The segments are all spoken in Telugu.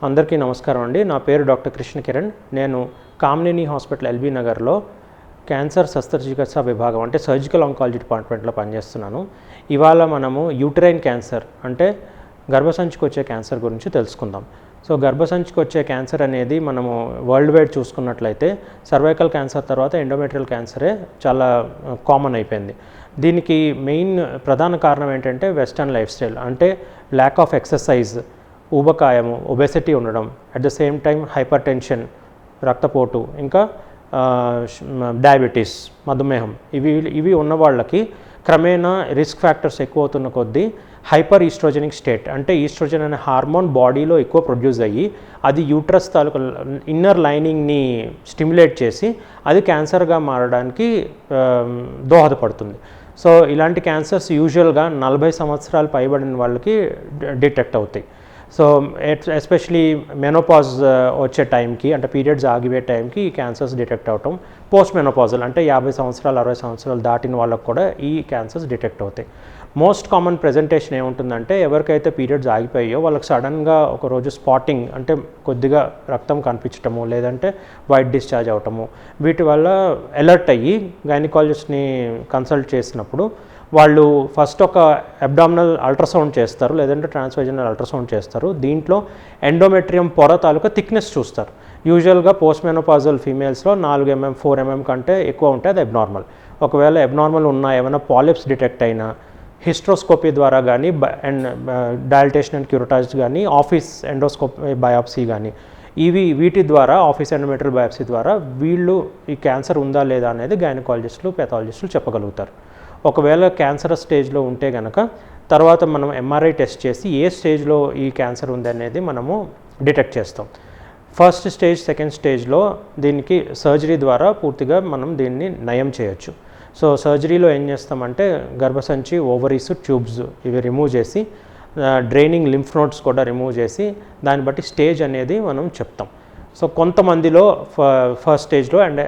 అందరికీ నమస్కారం అండి. నా పేరు డాక్టర్ కృష్ణ కిరణ్. నేను కామినేని హాస్పిటల్ ఎల్బీ నగర్లో క్యాన్సర్ శస్త్రచికిత్స విభాగం అంటే సర్జికల్ ఆంకాలజీ డిపార్ట్మెంట్లో పనిచేస్తున్నాను. ఇవాళ మనము యూటరైన్ క్యాన్సర్ అంటే గర్భసంచికి వచ్చే క్యాన్సర్ గురించి తెలుసుకుందాం. సో గర్భసంచికి వచ్చే క్యాన్సర్ అనేది మనము వరల్డ్ వైడ్ చూసుకున్నట్లయితే సర్వైకల్ క్యాన్సర్ తర్వాత ఎండోమెట్రియల్ క్యాన్సరే చాలా కామన్ అయిపోయింది. దీనికి మెయిన్ ప్రధాన కారణం ఏంటంటే వెస్టర్న్ లైఫ్ స్టైల్, అంటే ల్యాక్ ఆఫ్ ఎక్సర్సైజ్, ఊబకాయము, ఒబెసిటీ ఉండడం, at the same time hyper tension, రక్తపోటు, ఇంకా డయాబెటీస్, మధుమేహం, ఇవి ఉన్న వాళ్ళకి క్రమేణా రిస్క్ ఫ్యాక్టర్స్ ఎక్కువ అవుతున్న కొద్దీ హైపర్ ఈస్ట్రోజెనిక్ స్టేట్, అంటే ఈస్ట్రోజన్ అనే హార్మోన్ బాడీలో ఎక్కువ ప్రొడ్యూస్ అయ్యి అది యూట్రస్ తాలూకు ఇన్నర్ లైనింగ్ని స్టిమ్యులేట్ చేసి అది క్యాన్సర్గా మారడానికి దోహదపడుతుంది. సో ఇలాంటి క్యాన్సర్స్ యూజువల్గా 40 సంవత్సరాలు పైబడిన వాళ్ళకి డిటెక్ట్ అవుతాయి. సో ఎస్పెషలీ మెనోపాజ్ వచ్చే టైంకి, అంటే పీరియడ్స్ ఆగిపోయే టైంకి ఈ క్యాన్సర్స్ డిటెక్ట్ అవటం, పోస్ట్ మెనోపాజల్ అంటే 50 సంవత్సరాలు 60 సంవత్సరాలు దాటిన వాళ్ళకు కూడా ఈ క్యాన్సర్స్ డిటెక్ట్ అవుతాయి. మోస్ట్ కామన్ ప్రెజెంటేషన్ ఏముంటుందంటే ఎవరికైతే పీరియడ్స్ ఆగిపోయాయో వాళ్ళకి సడన్గా ఒకరోజు స్పాటింగ్, అంటే కొద్దిగా రక్తం కనిపించటము, లేదంటే వైట్ డిశ్చార్జ్ అవటము, వీటి వల్ల అలర్ట్ అయ్యి గైనకాలజిస్ట్ని కన్సల్ట్ చేసినప్పుడు వాళ్ళు ఫస్ట్ ఒక అబ్డామినల్ అల్ట్రాసౌండ్ చేస్తారు, లేదంటే ట్రాన్స్వెజనల్ అల్ట్రాసౌండ్ చేస్తారు. దీంట్లో ఎండోమెట్రియం పొర తాలూకా థిక్నెస్ చూస్తారు. యూజువల్గా పోస్ట్ మెనోపాజల్ ఫీమేల్స్లో 4 mm 4 mm కంటే ఎక్కువ ఉంటే అది అబ్నార్మల్. ఒకవేళ అబ్నార్మల్ ఉన్న ఏమైనా పాలిప్స్ డిటెక్ట్ అయినా హిస్ట్రోస్కోపీ ద్వారా కానీ అండ్ డైలటేషన్ అండ్ క్యూరటాజ్ కానీ, ఆఫీస్ ఎండోస్కోపీ బయాప్సీ కానీ, వీటి ద్వారా, ఆఫీస్ ఎండోమెట్రియల్ బయాప్సీ ద్వారా వీళ్ళు ఈ క్యాన్సర్ ఉందా లేదా అనేది గైనకాలజిస్టులు, పెథాలజిస్టులు చెప్పగలుగుతారు. ఒకవేళ క్యాన్సర్ స్టేజ్లో ఉంటే కనుక తర్వాత మనం ఎంఆర్ఐ టెస్ట్ చేసి ఏ స్టేజ్లో ఈ క్యాన్సర్ ఉంది అనేది మనము డిటెక్ట్ చేస్తాం. ఫస్ట్ స్టేజ్, సెకండ్ స్టేజ్లో దీనికి సర్జరీ ద్వారా పూర్తిగా మనం దీన్ని నయం చేయొచ్చు. సో సర్జరీలో ఏం చేస్తామంటే గర్భసంచి, ఓవరీస్, ట్యూబ్స్ ఇవి రిమూవ్ చేసి, డ్రైనింగ్ లింఫ్ నోడ్స్ కూడా రిమూవ్ చేసి దాన్ని బట్టి స్టేజ్ అనేది మనం చెప్తాం. సో కొంతమందిలో ఫస్ట్ స్టేజ్లో అండ్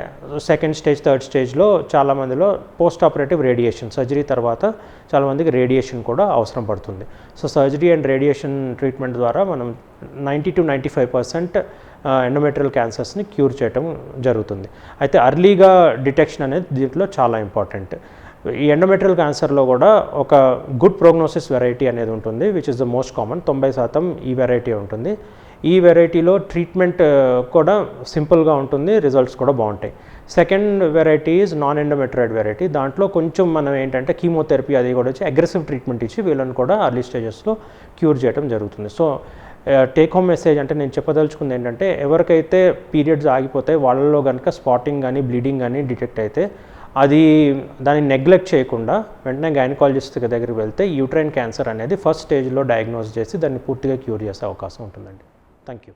సెకండ్ స్టేజ్, థర్డ్ స్టేజ్లో చాలామందిలో పోస్ట్ ఆపరేటివ్ రేడియేషన్, సర్జరీ తర్వాత చాలామందికి రేడియేషన్ కూడా అవసరం పడుతుంది. So surgery and radiation treatment ద్వారా మనం 90 to 95% ఎండోమెట్రియల్ క్యాన్సర్స్ని క్యూర్ చేయటం జరుగుతుంది. అయితే అర్లీగా డిటెక్షన్ అనేది దీంట్లో చాలా ఇంపార్టెంట్. ఈ ఎండోమెట్రియల్ క్యాన్సర్లో కూడా ఒక గుడ్ ప్రోగ్నోసిస్ వెరైటీ అనేది ఉంటుంది, which is the most common. 90% ఈ వెరైటీ ఉంటుంది. ఈ వెరైటీలో ట్రీట్మెంట్ కూడా సింపుల్గా ఉంటుంది, రిజల్ట్స్ కూడా బాగుంటాయి. Second variety is non endometrioid variety. దాంట్లో కొంచెం మనం ఏంటంటే కీమోథెరపీ అది కూడా వచ్చి అగ్రెసివ్ ట్రీట్మెంట్ ఇచ్చి వీళ్ళని కూడా అర్లీ స్టేజెస్లో క్యూర్ చేయడం జరుగుతుంది. సో టేక్ హోమ్ మెసేజ్ అంటే నేను చెప్పదలుచుకుంది ఏంటంటే ఎవరికైతే పీరియడ్స్ ఆగిపోతాయి వాళ్ళలో కనుక స్పాటింగ్ కానీ, బ్లీడింగ్ కానీ డిటెక్ట్ అయితే దాన్ని నెగ్లెక్ట్ చేయకుండా వెంటనే గైనకాలజిస్ట్ దగ్గరికి వెళ్తే యూట్రైన్ క్యాన్సర్ అనేది ఫస్ట్ స్టేజ్లో డయాగ్నోస్ చేసి దాన్ని పూర్తిగా క్యూర్ చేసే అవకాశం ఉంటుందండి. Thank you.